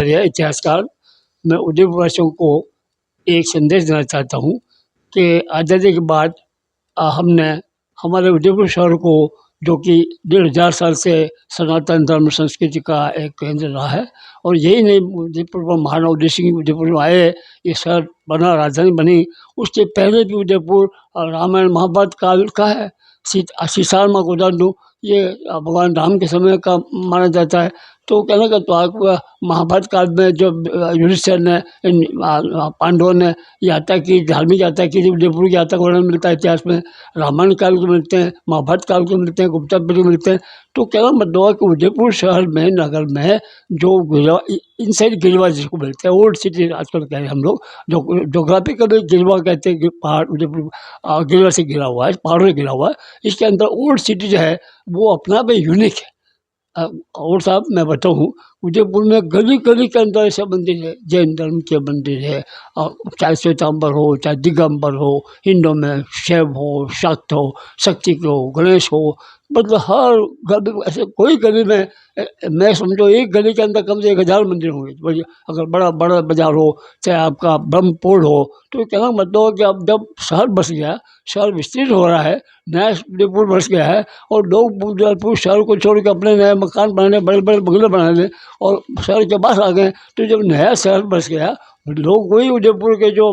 आचार्य इतिहासकार, मैं उदयपुर वासियों को एक संदेश देना चाहता हूँ कि आज़ादी के बाद हमने हमारे उदयपुर शहर को, जो कि 1500 साल से सनातन धर्म संस्कृति का एक केंद्र रहा है, और यही नहीं, उदयपुर में महाराणा उदय सिंह उदयपुर में आए, ये शहर बना, राजधानी बनी। उसके पहले भी उदयपुर रामायण महाभारत काल का है। सीसार माँ को उदाहरण दूँ, ये भगवान राम के समय का माना जाता है। तो कहने का तो आपको महाभारत काल में जो युधिष्ठिर ने, पांडवों ने यात्रा की, धार्मिक यात्रा की, उदयपुर की यात्रा का वर्णन मिलता है इतिहास में। रामायण काल के मिलते हैं, महाभारत काल के मिलते हैं, गुप्ता पीढ़ी मिलते हैं। तो कहना मतलब है कि उदयपुर शहर में, नगर में जो इनसाइड गिरवा जिसको बोलते हैं, ओल्ड सिटी आजकल कह रहे हैं हम लोग, जो जोग्राफिकली गिरवा कहते हैं कि पहाड़ उदयपुर गिरवा से घिरा हुआ है, पहाड़ों से घिरा हुआ है। इसके अंदर ओल्ड सिटी जो है वो अपना भी यूनिक है। और साहब मैं बताऊँ, उदयपुर में गली गली के अंदर ऐसे मंदिर है, जैन धर्म के मंदिर है, चाहे श्वेतांबर हो, चाहे दिगंबर हो, हिंदू में शैव हो, शाक्त हो, शक्ति के हो, गणेश हो, मतलब हर गली, ऐसे कोई गली में मैं समझो एक गली के अंदर कम से 1000 मंदिर होंगे। अगर बड़ा बड़ा बाजार हो, चाहे आपका ब्रह्मपुर हो, तो कहना मतलब हो कि अब जब शहर बस गया, शहर विस्तृत हो रहा है, नया उदयपुर बस गया है, और लोग उदयपुर शहर को छोड़ के अपने नए मकान बनाने, बड़े बड़े बंगले बनाने और शहर के पास आ गए। तो जब नया शहर बस गया, लोग वही उदयपुर के जो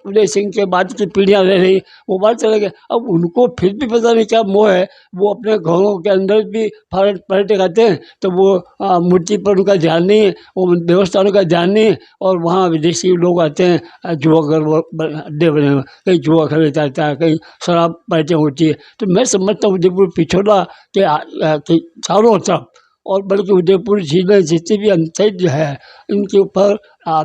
उदय सिंह के बाद की पीढ़ियाँ रह रही, वो बात चले गए। अब उनको फिर भी पता नहीं क्या मोह है, वो अपने घरों के अंदर भी पर्यटक आते हैं, तो वो मूर्ति पर उनका ध्यान नहीं है, वो देवस्थानों का ध्यान नहीं है, और वहाँ विदेशी लोग आते हैं, जुआ घर अड्डे बने हुए, कहीं जुआ खेला जाता है, कहीं शराब पार्टियाँ होती है। तो मैं समझता हूँ उदयपुर पिछड़ा के चारों तरफ, और बल्कि उदयपुर झील में जितने भी अंतरिक्ष है, इनके ऊपर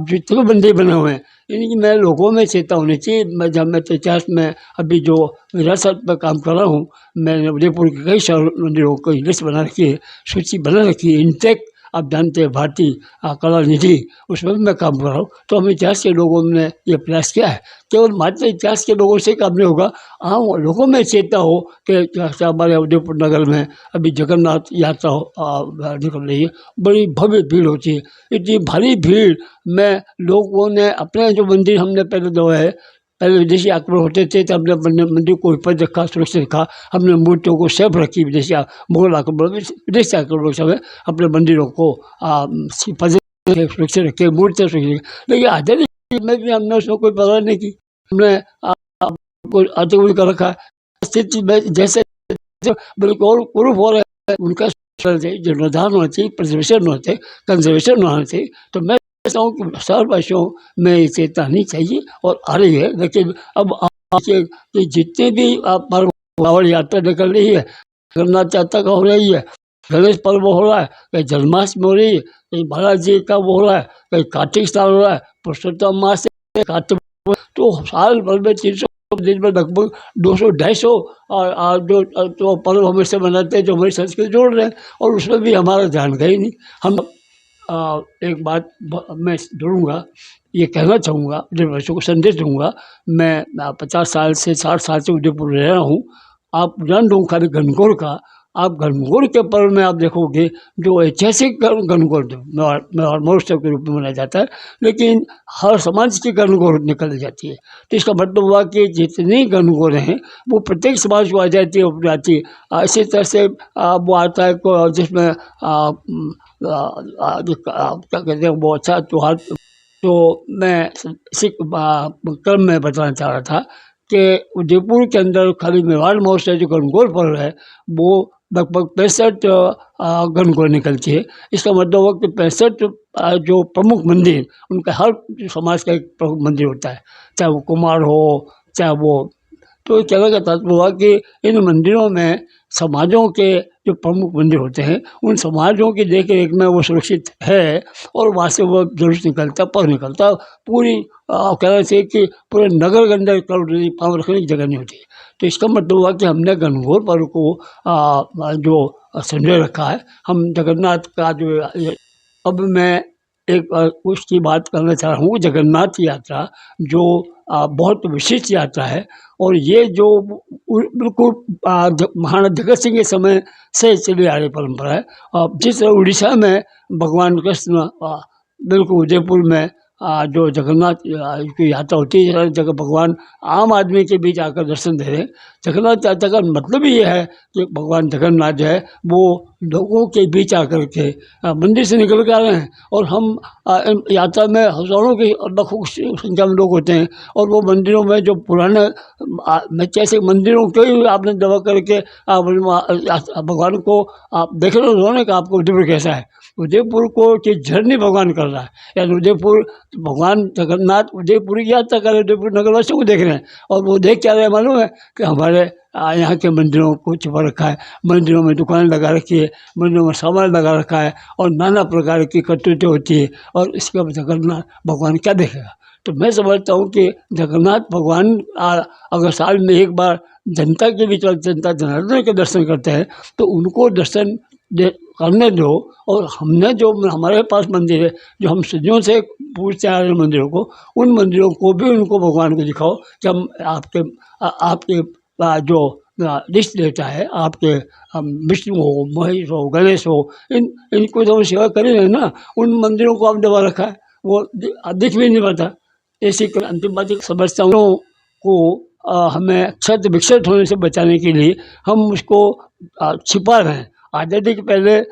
जितने भी मंदिर बने हुए हैं, इनकी मैं लोगों में चेता होनी चाहिए। मैं जब मैं इतिहास में अभी जो विरासत पर काम कर रहा हूँ, मैंने उदयपुर के कई शहर मंदिरों की लिस्ट बना रखी है, सूची बना रखी है, इंटेक्ट आप जानते हैं भारतीय कला निधि, उसमें भी मैं काम कर रहा हूँ। तो हम इतिहास के लोगों ने ये प्रयास किया है, केवल मात्र इतिहास के लोगों से काम नहीं होगा, आम लोगों में चेता हो कि हमारे उदयपुर नगर में अभी जगन्नाथ यात्रा निकल रही है, बड़ी भव्य भीड़ होती है। इतनी भारी भीड़ में लोगों ने अपने जो मंदिर हमने पहले जो है, पहले विदेशी आक्रमण होते थे तो हमने मंदिर को ऊपर रखा, सुरक्षित रखा, हमने मूर्तियों को सेफ रखी। विदेशी मुगल आक्रमण, विदेशी आक्रमण समय अपने मंदिरों को सुरक्षित रखे, मूर्तियाँ सुरक्षित रखी। लेकिन आज़ादी में भी हमने उसमें कोई परवाह नहीं की, हमने आतंकवादी कर रखा है। स्थिति में जैसे बिल्कुल प्रूफ हो रहा है, उनका जीर्णोद्धार होना चाहिए, प्रिजर्वेशन होना चाहिए, कंजर्वेशन होना चाहिए। तो मैं समझता हूँ कि शहरवासियों में ये चेतना नहीं चाहिए, और आ रही है। लेकिन अब कि जितने भी पर्व, कांवड़ यात्रा निकल रही है, जगन्नाथ यात्रा का हो रही है, गणेश पर्व हो रहा है, कहीं जन्माष्टमी हो रही है, कहीं बालाजी का वो हो रहा है, कहीं कार्तिक स्नान हो रहा है, पुरुषोत्तम मास से कार्तिक, तो साल भर में 300 दिन में लगभग 200-250 और जो तो पर्व हमेशा मनाते हैं, जो हमारी संस्कृति जोड़ रहे हैं, और उसमें भी हमारा ध्यान गई नहीं। हम एक बात मैं जोड़ूँगा, ये कहना चाहूँगा, उदयपुरवासियों को संदेश दूँगा। मैं 50 साल से 60 साल से उदयपुर रह रहा हूँ। आप जान दो खाली गणगौर का, आप गणगौर के पर्व में आप देखोगे जो ऐतिहासिक गणगौर मेवाड़ महोत्सव के रूप में मनाया जाता है, लेकिन हर समाज की गणगौर निकल जाती है। तो इसका मतलब हुआ कि जितनी गणगौर हैं वो प्रत्येक समाज को आ जाती है, उपज आती है। इसी तरह से वो आता है जिसमें क्या कहते हैं, वो अच्छा त्योहार। तो मैं इसी क्रम में बताना चाह रहा था कि उदयपुर के अंदर खाली मेवाड़ महोत्सव जो गणगौर पर्व है, वो लगभग 65 गणगौर निकलती है। इसका मतलब हुआ कि 65 जो प्रमुख मंदिर, उनका हर समाज का एक प्रमुख मंदिर होता है, चाहे वो कुमार हो, चाहे वो। तो कहने का तात्पर्य हुआ कि इन मंदिरों में समाजों के जो प्रमुख मंदिर होते हैं, उन समाजों की देख रेख में वो सुरक्षित है, और वहाँ से वो जुलूस निकलता, पग निकलता। पूरी कहना चाहिए कि पूरे नगर के अंदर पाँव रखने की जगह नहीं होती। तो इसका मतलब हुआ कि हमने गणगौर पर्व को जो संजोए रखा है। हम जगन्नाथ का जो अब मैं एक उसकी बात करना चाह रहा हूँ, जगन्नाथ यात्रा जो बहुत विशिष्ट यात्रा है, और ये जो बिल्कुल महाराणा जगत सिंह के समय से चली आ रही परंपरा है। जिस तरह उड़ीसा में भगवान कृष्ण बिल्कुल उदयपुर में जो जगन्नाथ की यात्रा होती है, हर जगह भगवान आम आदमी के बीच आकर दर्शन दे रहे हैं। जगन्नाथ यात्रा का मतलब ही ये है कि भगवान जगन्नाथ जो है वो लोगों के बीच आकर के मंदिर से निकल के आ रहे हैं, और हम इन यात्रा में हज़ारों की लाखों की संख्या में लोग होते हैं, और वो मंदिरों में जो पुराने जैसे मंदिरों के ही आपने दवा करके भगवान को आप देख रहे हो ना कि आपको उदयपुर कैसा है। उदयपुर को कि जर्नी भगवान कर रहा है, यानी उदयपुर भगवान जगन्नाथ उदयपुर की यात्रा कर रहे हैं, उदयपुर नगरवासियों को देख रहे हैं, और वो देख क्या रहे हैं मालूम है कि हमारे यहाँ के मंदिरों को छुपा रखा है, मंदिरों में दुकान लगा रखी है, मंदिरों में सामान लगा रखा है, और नाना प्रकार की करतूतें होती है, और इसके अब जगन्नाथ भगवान क्या देखेगा। तो मैं समझता हूँ कि जगन्नाथ भगवान अगर साल में एक बार जनता के बीच जनता जनार्दन के दर्शन करते हैं, तो उनको दर्शन करने दो। और हमने जो हमारे पास मंदिर है, जो हम सदियों से पूजते आ रहे हैं मंदिरों को, उन मंदिरों को भी उनको भगवान को दिखाओ कि हम आपके जो इष्ट देवता है, आपके विष्णु हो, महेश हो, गणेश हो, इनको तो हम सेवा कर रहे हैं ना। उन मंदिरों को आप दबा रखा है, वो दिख भी नहीं पाता। ऐसी अंतिम बात समझता हूँ को हमें क्षत विक्षत होने से बचाने के लिए हम उसको छिपा रहे हैं। आज़ादी के पहले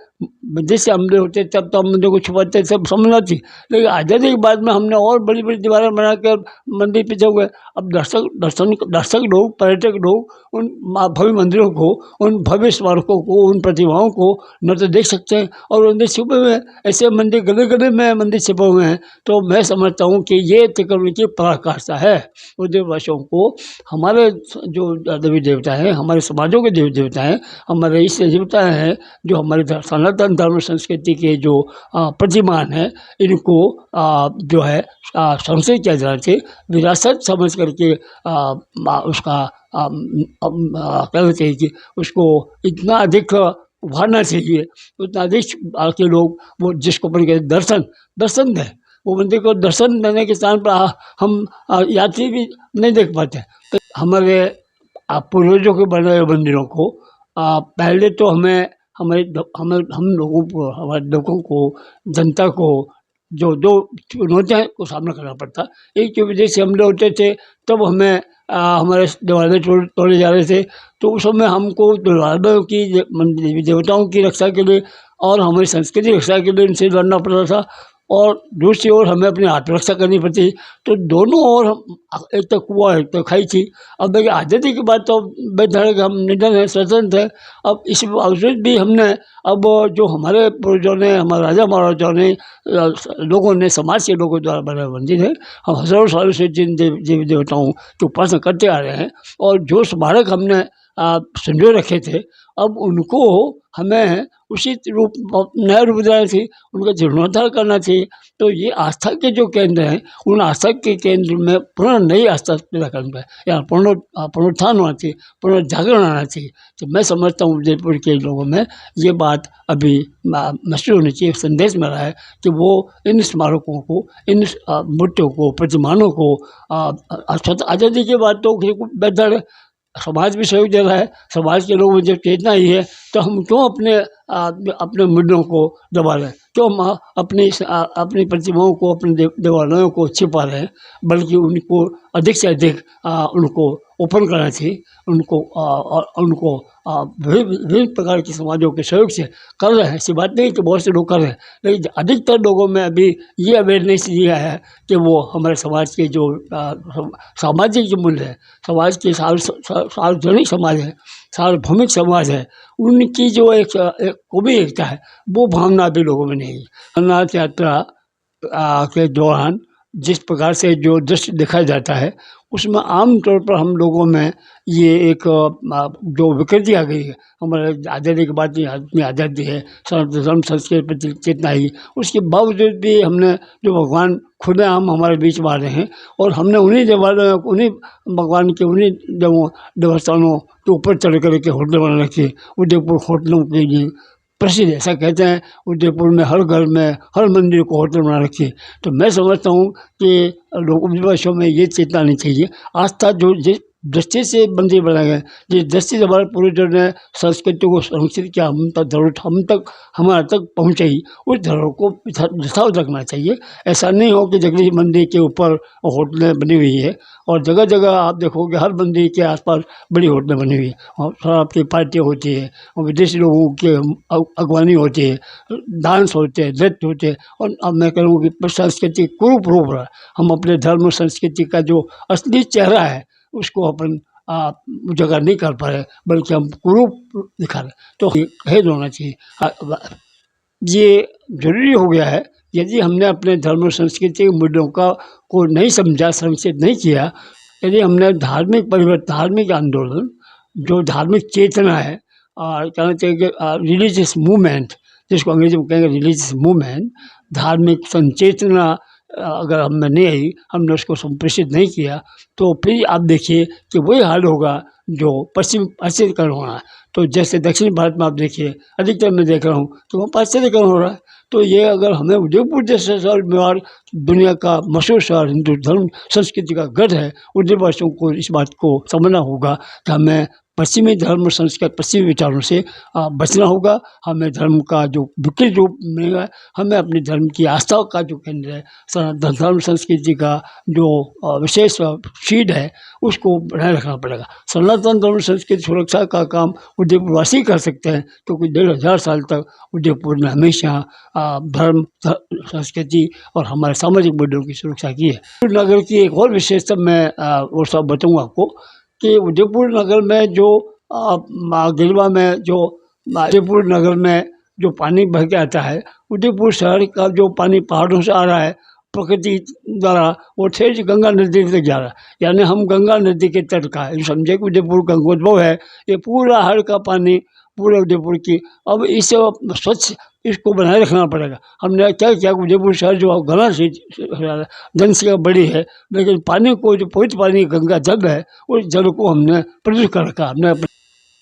जैसे हमले होते तब तो हम मंदिर को छुपाते थे, सब समझना थी, लेकिन आज़ादी के बाद में हमने और बड़ी बड़ी दीवारें बना कर मंदिर पीछे हुए। अब दर्शक लोग, पर्यटक लोग उन भव्य मंदिरों को, उन भव्य स्मारकों को, उन प्रतिमाओं को न तो देख सकते हैं, और अंदर छुपे हुए हैं। ऐसे मंदिर गले गले में मंदिर छुपे हुए हैं। तो मैं समझता हूँ कि ये तकनीकी पराकाष्ठा है। उदयवासियों को हमारे जो देवी देवता हैं, हमारे समाजों के देवी देवता हैं, हमारे इष्ट देवता हैं, जो हमारे सनातन धर्म संस्कृति के जो प्रतिमान हैं, इनको जो है संरक्षित किया जाना चाहिए। विरासत समझ करके उसका कहना चाहिए कि उसको इतना अधिक उभारना चाहिए, उतना अधिक के लोग वो जिसको अपन कहते दर्शन दें। वो मंदिर को दर्शन देने के स्थान पर हम यात्री भी नहीं देख पाते। तो हमारे पूर्वजों के बनाए हुए मंदिरों को पहले तो हमें हम लोगों को, हमारे लोगों को, जनता को जो चुनौतियों को सामना करना पड़ता। एक जो विदेशी हमले होते थे, तब हमें हमारे देवालय तोड़े जा रहे थे, तो उस समय हमको देवालयों की देवताओं की रक्षा के लिए और हमारी संस्कृति की रक्षा के लिए उनसे लड़ना पड़ता था, और दूसरी ओर हमें अपनी आत्मरक्षा करनी पड़ती। तो दोनों ओर एक तो कुआं, एक तो खाई थी। अब देखिए आज़ादी की बात तो बेधड़क हम निडर हैं, स्वतंत्र हैं। अब इस बावजूद भी हमने अब जो हमारे पूर्वजों ने, हमारे राजा महाराजाओं ने, लोगों ने, समाज के लोगों द्वारा बनाए मंदिर है, हम हज़ारों सालों से जिन देवी देवताओं की उपासना करते आ रहे हैं, और जो स्मारक हमने संजो रखे थे, अब उनको हमें उसी रूप नया रूप देना चाहिए, उनका जीर्णोद्धार करना चाहिए। तो ये आस्था के जो केंद्र हैं, उन आस्था के केंद्र में पुनः नई आस्था पैदा करना है, या पुनरुत्थान होना चाहिए, पुनर्जागरण आना चाहिए। तो मैं समझता हूँ उदयपुर के लोगों में ये बात अभी महसूस होनी चाहिए, संदेश मिला है कि वो इन स्मारकों को, इन मूर्तियों को, प्रतिमानों को आज़ादी के बाद तो बेहतर समाज भी सहयोग दे रहा है। समाज के लोगों में जब चेतना ही है, तो हम क्यों अपने मुद्दों को दबा रहे हैं, क्यों हम अपनी प्रतिमाओं को, अपने देवालयों को छिपा रहे हैं, बल्कि उनको अधिक से अधिक उनको ओपन करना चाहिए। उनको विभिन्न प्रकार के समाजों के सहयोग से कर रहे हैं। ऐसी बात नहीं कि बहुत से लोग कर रहे हैं, लेकिन अधिकतर लोगों में अभी ये अवेयरनेस दिया है कि वो हमारे समाज के जो सामाजिक जो मूल्य है, समाज के सार्वजनिक समाज है, सार्वभौमिक समाज है, उनकी जो एक कौमी एकता है, वो भावना अभी लोगों में नहीं है। अमरनाथ यात्रा के दौरान जिस प्रकार से जो दृश्य दिखाया जाता है, उसमें आम तौर पर हम लोगों में ये एक जो विकृति आ गई है। हमारे आज़ादी के बाद में आज़ादी है, धर्म संस्कृति प्रति चेतना ही, उसके बावजूद भी हमने जो भगवान खुलेआम हमारे बीच में आ रहे हैं, और हमने उन्हीं देवालयों, उन्हीं भगवान के, उन्हीं देवस्थानों के ऊपर चढ़ कर के होटल बना रखे। उदयपुर होटलों के लिए प्रसिद्ध है, ऐसा कहते हैं उदयपुर में हर घर में, हर मंदिर को होटल बना रखी है। तो मैं समझता हूँ कि लोगों में ये चेतना नहीं चाहिए। आस्था जो जिस दृष्टि से मंदिर बनाए गए, जिस दृष्टि से हमारे पूर्वजों ने संस्कृति को संरक्षित किया, हमारे तक पहुँचाई, उस धरोहर को यथावत रखना चाहिए। ऐसा नहीं हो कि जगदीश मंदिर के ऊपर होटलें बनी हुई है और जगह जगह आप देखोगे हर मंदिर के आसपास बड़ी होटलें बनी हुई है और शराब की पार्टियाँ होती है और विदेशी लोगों की अगवानी होती है, डांस होते हैं, नृत्य होते हैं। और अब मैं कहूँ कि संस्कृति कुरूप रूप रहा है। हम अपने धर्म और संस्कृति का जो असली चेहरा है उसको अपन उजागर नहीं कर पा रहे, बल्कि हम कुरूप दिखा रहे। तो खेद होना चाहिए। ये जरूरी हो गया है। यदि हमने अपने धर्म और संस्कृति के मूल्यों को नहीं समझा, संरक्षित नहीं किया, यदि हमने धार्मिक परिवर्तन, धार्मिक आंदोलन, जो धार्मिक चेतना है और कहना चाहिए कि रिलीजियस मूवमेंट, जिसको अंग्रेजी में कहेंगे रिलीजियस मूवमेंट, धार्मिक संचेतना अगर हम में नहीं आई, हमने उसको संप्रेषित नहीं किया, तो फिर आप देखिए कि वही हाल होगा जो पाश्चात्यकरण हो रहा है। तो जैसे दक्षिण भारत में आप देखिए, अधिकतर मैं देख रहा हूँ तो वहाँ पाश्चात्यकरण हो रहा है। तो ये अगर हमें उदयपुर जैसे शहर मेवाड़ दुनिया का मशहूर शहर, हिंदू धर्म संस्कृति का गढ़ है, उदयवासियों को इस बात को समझना होगा कि हमें पश्चिमी धर्म संस्कृत, पश्चिमी विचारों से बचना होगा। हमें धर्म का जो विकृत रूप मिलेगा, हमें अपने धर्म की आस्था का जो केंद्र है, सनातन धर्म संस्कृति का जो विशेष शीड है, उसको बनाए रखना पड़ेगा। सनातन धर्म संस्कृति सुरक्षा का काम उदयपुर वासी कर सकते हैं, क्योंकि 1500 साल तक उदयपुर ने हमेशा धर्म, संस्कृति और हमारे सामाजिक मूल्यों की सुरक्षा की है। नगर की एक और विशेषता मैं वो सब बताऊँगा आपको कि उदयपुर नगर में जो गिलवा में जो उदयपुर नगर में जो पानी बह के आता है, उदयपुर शहर का जो पानी पहाड़ों से आ रहा है प्रकृति द्वारा, वो ठेठ गंगा नदी तक जा रहा है। यानी हम गंगा नदी के तट का है, समझे कि उदयपुर गंगोद्भव है। ये पूरा हर का पानी पूरे उदयपुर की, अब इसे स्वच्छ इसको बनाए रखना पड़ेगा। हमने क्या किया, उदयपुर शहर जो घना से जनसंख्या बड़ी है, लेकिन पानी को, जो पवित्र पानी गंगा जल है, उस जल को हमने प्रदूषित कर रखा। हमने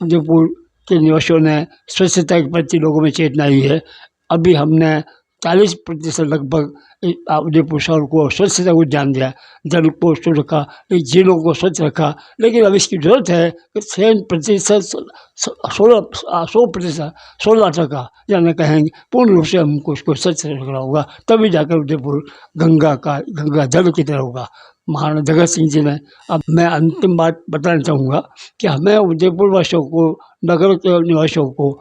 उदयपुर के निवासियों ने स्वच्छता के प्रति लोगों में चेतना आई है। अभी हमने 40% लगभग उदयपुर शहर को स्वच्छता को ध्यान दिया, जल को शुद्ध रखा, झीलों को स्वच्छ रखा। लेकिन अब इसकी जरूरत है कि 16% यानी कहेंगे पूर्ण रूप से हमको उसको स्वच्छ रखना होगा, तभी जाकर उदयपुर गंगा जल की तरह होगा। महाराणा जगत सिंह जी ने, अब मैं अंतिम बात बताना चाहूँगा कि हमें उदयपुर वासियों को, नगर के निवासियों को,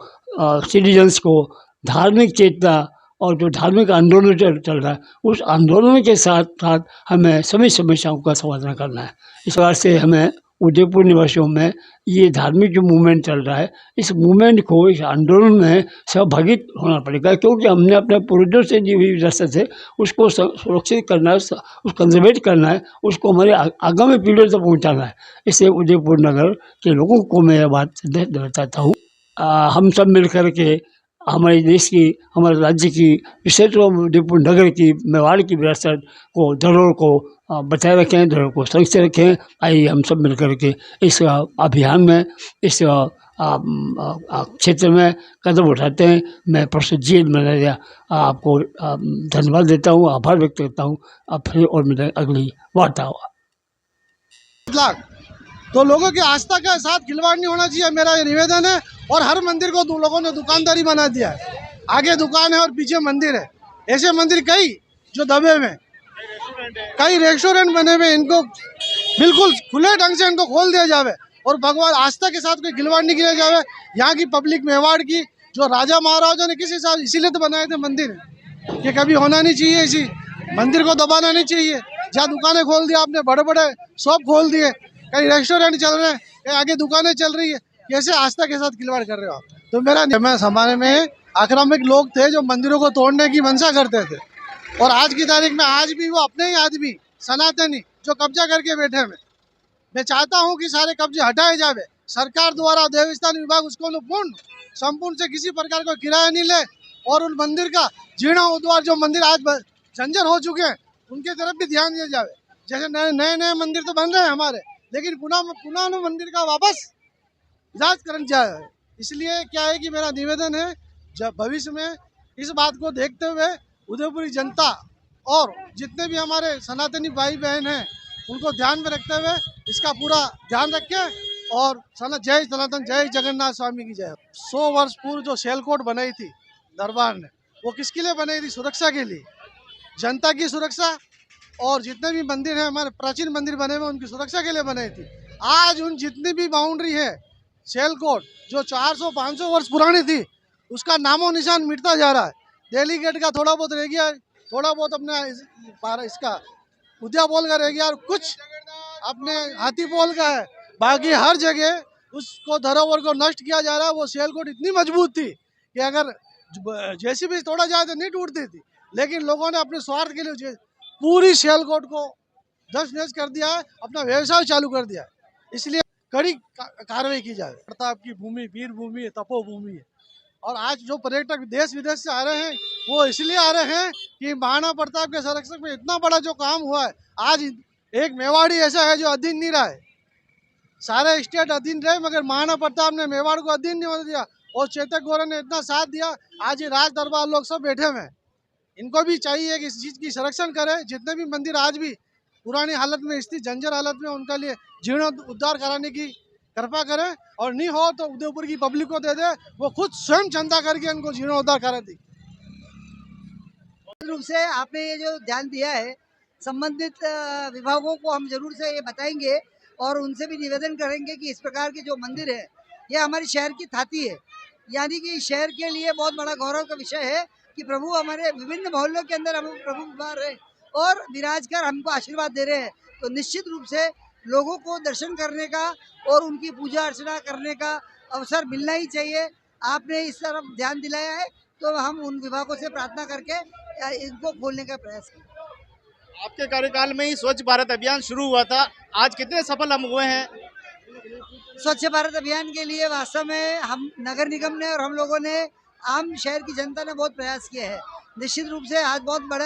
सिटीजन्स को धार्मिक चेतना और जो धार्मिक आंदोलन चल रहा है, उस आंदोलन के साथ साथ हमें सभी समस्याओं का समाधान करना है। इस प्रकार से हमें उदयपुर निवासियों में ये धार्मिक जो मूवमेंट चल रहा है, इस मूवमेंट को, इस आंदोलन में सहभागित होना पड़ेगा, क्योंकि हमने अपने पूर्वजों से दी हुई विरासत है, उसको सुरक्षित करना है, उसको कंजर्वेट करना है, उसको हमारे आगामी पीढ़ियों तक पहुँचाना है। इसलिए उदयपुर नगर के लोगों को मैं यह बात संदेश देना चाहता हूँ, हम सब मिल कर के हमारे देश की, हमारे राज्य की, विशेष रूप से उदयपुर नगर की, मेवाड़ की विरासत को, धरोहर को बचाए रखें, धरोहर को सुरक्षित रखें। आइए हम सब मिलकर के इस अभियान में, इस क्षेत्र में कदम उठाते हैं। मैं प्रोफेसर जी मलेरिया आपको धन्यवाद देता हूँ, आभार व्यक्त करता हूँ। अब फिर और मेरे अगली वार्ता होगा। तो लोगों की आस्था के साथ खिलवाड़ नहीं होना चाहिए, मेरा ये निवेदन है। और हर मंदिर को लोगों ने दुकानदारी बना दिया है, आगे दुकान है और पीछे मंदिर है। ऐसे मंदिर कई जो दबे हुए, कई रेस्टोरेंट बने हुए, इनको बिल्कुल खुले ढंग से इनको खोल दिया जावे और भगवान आस्था के साथ कोई खिलवाड़ नहीं किया जावे। यहाँ की पब्लिक, मेवाड़ की, जो राजा महाराजा ने किस हिसाब, इसीलिए तो बनाए थे मंदिर, ये कभी होना नहीं चाहिए। इसी मंदिर को दबाना नहीं चाहिए। जहाँ दुकानें खोल दिया आपने, बड़े बड़े शॉप खोल दिए, कहीं रेस्टोरेंट चल रहे हैं, कहीं आगे दुकानें चल रही है, कैसे आस्था के साथ खिलवाड़ कर रहे हो आप? तो मेरा हमारे में आक्रामक लोग थे जो मंदिरों को तोड़ने की मंशा करते थे, और आज की तारीख में आज भी वो अपने ही आदमी सनातनी जो कब्जा करके बैठे हैं। मैं चाहता हूँ कि सारे कब्जे हटाए जावे, सरकार द्वारा देवस्थान विभाग उसको संपूर्ण से किसी प्रकार का किराया नहीं ले, और उन मंदिर का जीर्णोद्धार, जो मंदिर आज जंजर हो चुके हैं, उनके तरफ भी ध्यान दिया जावे। जैसे नए मंदिर तो बन रहे हैं हमारे, लेकिन पुनः मंदिर का वापस इजाज करना चाहिए। इसलिए क्या है कि मेरा निवेदन है, जब भविष्य में इस बात को देखते हुए उदयपुरी जनता और जितने भी हमारे सनातनी भाई बहन हैं, उनको ध्यान में रखते हुए इसका पूरा ध्यान रखें। और जय सनातन, जय जगन्नाथ स्वामी की जय। 100 वर्ष पूर्व जो शेलकोट बनाई थी दरबार ने, वो किसके लिए बनाई थी? सुरक्षा के लिए, जनता की सुरक्षा। और जितने भी मंदिर हैं हमारे प्राचीन मंदिर बने हुए, उनकी सुरक्षा के लिए बनाई थी। आज उन जितनी भी बाउंड्री है शेलकोट जो 400-500 वर्ष पुरानी थी, उसका नामो निशान मिटता जा रहा है। दिल्ली गेट का थोड़ा बहुत रह गया, थोड़ा बहुत अपने इसका उद्यापोल का रह गया, और कुछ अपने हाथीपोल का है। बाकी हर जगह उसको धरोहर को नष्ट किया जा रहा है। वो शेलकोट इतनी मजबूत थी कि अगर जेसीबी तोड़ा जाए तो नहीं टूटती थी, लेकिन लोगों ने अपने स्वार्थ के लिए पूरी शेलकोट को धस नस कर दिया है, अपना व्यवसाय चालू कर दिया है। इसलिए कड़ी कार्रवाई की जाए। प्रताप की भूमि वीर भूमि है, तपोभूमि है। और आज जो पर्यटक देश विदेश से आ रहे हैं, वो इसलिए आ रहे हैं कि महाराणा प्रताप के संरक्षण में इतना बड़ा जो काम हुआ है। आज एक मेवाड़ी ऐसा है जो अधीन नहीं रहा है, सारे स्टेट अधीन रहे, मगर महाराणा प्रताप ने मेवाड़ को अधीन नहीं होने दिया। और चेतक गौरव ने इतना साथ दिया, आज ये राज दरबार लोग सब बैठे हुए हैं। इनको भी चाहिए कि इस चीज़ की संरक्षण करें। जितने भी मंदिर आज भी पुरानी हालत में स्थित, जंजर हालत में, उनका लिए जीर्णोद्धार कराने की कृपा करें। और नहीं हो तो उदयपुर की पब्लिक को दे दे, वो खुद स्वयं चंदा करके उनको जीर्णोद्धार करा दी। रूप से आपने ये जो ध्यान दिया है, संबंधित विभागों को हम जरूर से ये बताएंगे और उनसे भी निवेदन करेंगे कि इस प्रकार के जो मंदिर है, ये हमारे शहर की थाती है। यानी कि शहर के लिए बहुत बड़ा गौरव का विषय है कि प्रभु हमारे विभिन्न मोहल्लों के अंदर हम प्रभु विराज रहे और विराज कर हमको आशीर्वाद दे रहे हैं। तो निश्चित रूप से लोगों को दर्शन करने का और उनकी पूजा अर्चना करने का अवसर मिलना ही चाहिए। आपने इस तरफ ध्यान दिलाया है, तो हम उन विभागों से प्रार्थना करके इनको खोलने का प्रयास करें। आपके कार्यकाल में ही स्वच्छ भारत अभियान शुरू हुआ था, आज कितने सफल हम हुए हैं? स्वच्छ भारत अभियान के लिए वास्तव में हम नगर निगम ने और हम लोगों ने, आम शहर की जनता ने बहुत प्रयास किए हैं। निश्चित रूप से आज बहुत बड़ा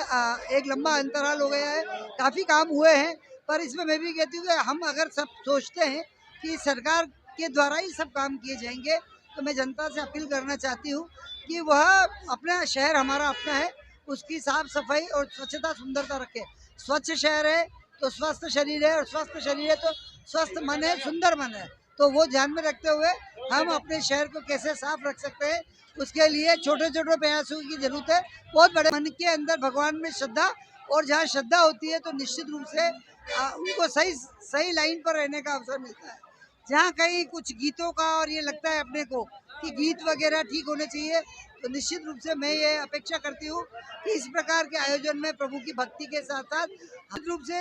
एक लंबा अंतराल हो गया है, काफ़ी काम हुए हैं। पर इसमें मैं भी कहती हूँ कि हम अगर सब सोचते हैं कि सरकार के द्वारा ही सब काम किए जाएंगे, तो मैं जनता से अपील करना चाहती हूँ कि वह अपना शहर हमारा अपना है, उसकी साफ सफाई और स्वच्छता सुंदरता रखे। स्वच्छ शहर है तो स्वस्थ शरीर है, और स्वस्थ शरीर है तो स्वस्थ मन है, सुंदर मन है। तो वो ध्यान में रखते हुए हम अपने शहर को कैसे साफ रख सकते हैं, उसके लिए छोटे छोटे प्रयासों की जरूरत है। बहुत बड़े मन के अंदर भगवान में श्रद्धा, और जहाँ श्रद्धा होती है तो निश्चित रूप से उनको सही लाइन पर रहने का अवसर मिलता है। जहाँ कहीं कुछ गीतों का और ये लगता है अपने को कि गीत वगैरह ठीक होने चाहिए, तो निश्चित रूप से मैं ये अपेक्षा करती हूँ कि इस प्रकार के आयोजन में प्रभु की भक्ति के साथ साथ निश्चित रूप से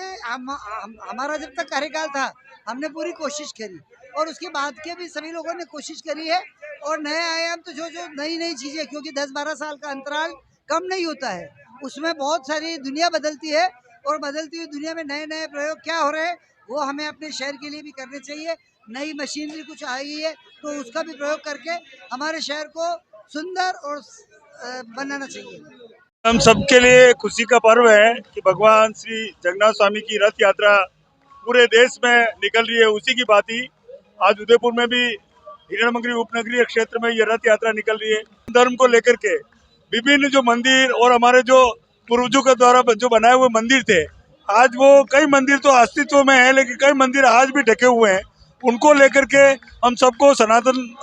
हमारा जब तक कार्यकाल था, हमने पूरी कोशिश करी, और उसके बाद के भी सभी लोगों ने कोशिश करी है। और नए आयाम तो जो नई चीज़ें, क्योंकि 10-12 साल का अंतराल कम नहीं होता है, उसमें बहुत सारी दुनिया बदलती है, और बदलती हुई दुनिया में नए नए प्रयोग क्या हो रहे हैं वो हमें अपने शहर के लिए भी करने चाहिए। नई मशीनरी कुछ आई है तो उसका भी प्रयोग करके हमारे शहर को सुंदर और बनाना चाहिए। हम सबके लिए खुशी का पर्व है कि भगवान श्री जगन्नाथ स्वामी की रथ यात्रा पूरे देश में निकल रही है। उसी की बात ही आज उदयपुर में भी हिरणमंगरी उपनगरीय क्षेत्र में ये रथ यात्रा निकल रही है। धर्म को लेकर के विभिन्न जो मंदिर और हमारे जो पूर्वजों के द्वारा जो बनाए हुए मंदिर थे, आज वो कई मंदिर तो अस्तित्व में है, लेकिन कई मंदिर आज भी ढके हुए हैं। उनको लेकर के हम सबको, सनातन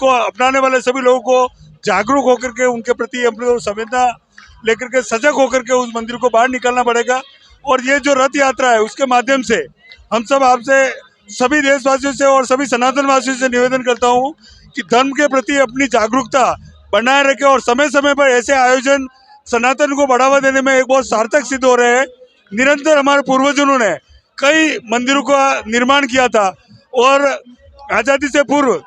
को अपनाने वाले सभी लोगों को जागरूक होकर के उनके प्रति अपनी संवेदना लेकर के सजग होकर के उस मंदिर को बाहर निकलना पड़ेगा। और ये जो रथ यात्रा है उसके माध्यम से हम सब आपसे, सभी देशवासियों से और सभी सनातन वासियों से निवेदन करता हूँ कि धर्म के प्रति अपनी जागरूकता बनाए रखें, और समय समय पर ऐसे आयोजन सनातन को बढ़ावा देने में एक बहुत सार्थक सिद्ध हो रहे हैं। निरंतर हमारे पूर्वजों ने कई मंदिरों का निर्माण किया था, और आज़ादी से पूर्व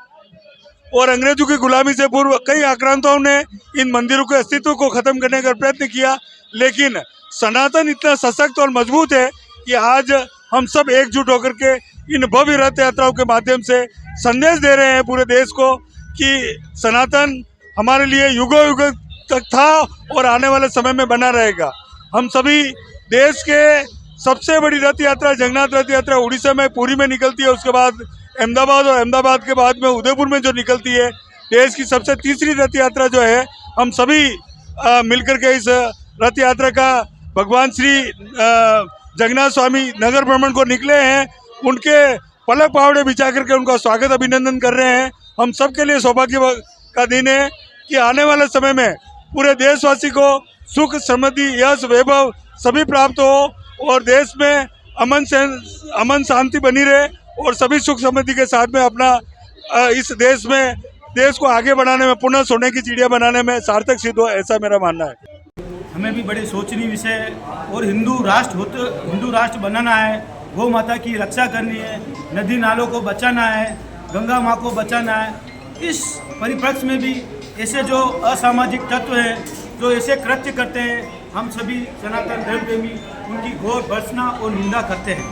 और अंग्रेजों की गुलामी से पूर्व कई आक्रांताओं ने इन मंदिरों के अस्तित्व को खत्म करने का प्रयत्न किया, लेकिन सनातन इतना सशक्त और मजबूत है कि आज हम सब एकजुट होकर के इन भव्य रथ यात्राओं के माध्यम से संदेश दे रहे हैं पूरे देश को कि सनातन हमारे लिए युगों युग तक था और आने वाले समय में बना रहेगा। हम सभी देश के सबसे बड़ी रथ यात्रा जगन्नाथ रथ यात्रा उड़ीसा में पुरी में निकलती है, उसके बाद अहमदाबाद, और अहमदाबाद के बाद में उदयपुर में जो निकलती है, देश की सबसे तीसरी रथ यात्रा जो है। हम सभी मिलकर के इस रथ यात्रा का भगवान श्री जगन्नाथ स्वामी नगर भ्रमण को निकले हैं, उनके पलक पावड़े बिछा करके उनका स्वागत अभिनंदन कर रहे हैं। हम सब के लिए सौभाग्य का दिन है कि आने वाले समय में पूरे देशवासी को सुख, समृद्धि, यश, वैभव सभी प्राप्त हो और देश में अमन शांति बनी रहे और सभी सुख समृद्धि के साथ में अपना इस देश को आगे बढ़ाने में, पुनः सोने की चिड़िया बनाने में सार्थक सिद्ध हो, ऐसा मेरा मानना है। हमें भी बड़े सोचनीय विषय और हिंदू राष्ट्र बनाना है, गौ माता की रक्षा करनी है, नदी नालों को बचाना है, गंगा माँ को बचाना है। इस परिप्रेक्ष्य में भी ऐसे जो असामाजिक तत्व हैं, जो ऐसे कृत्य करते हैं, हम सभी सनातन धर्म प्रेमी उनकी घोर भर्त्सना और निंदा करते हैं।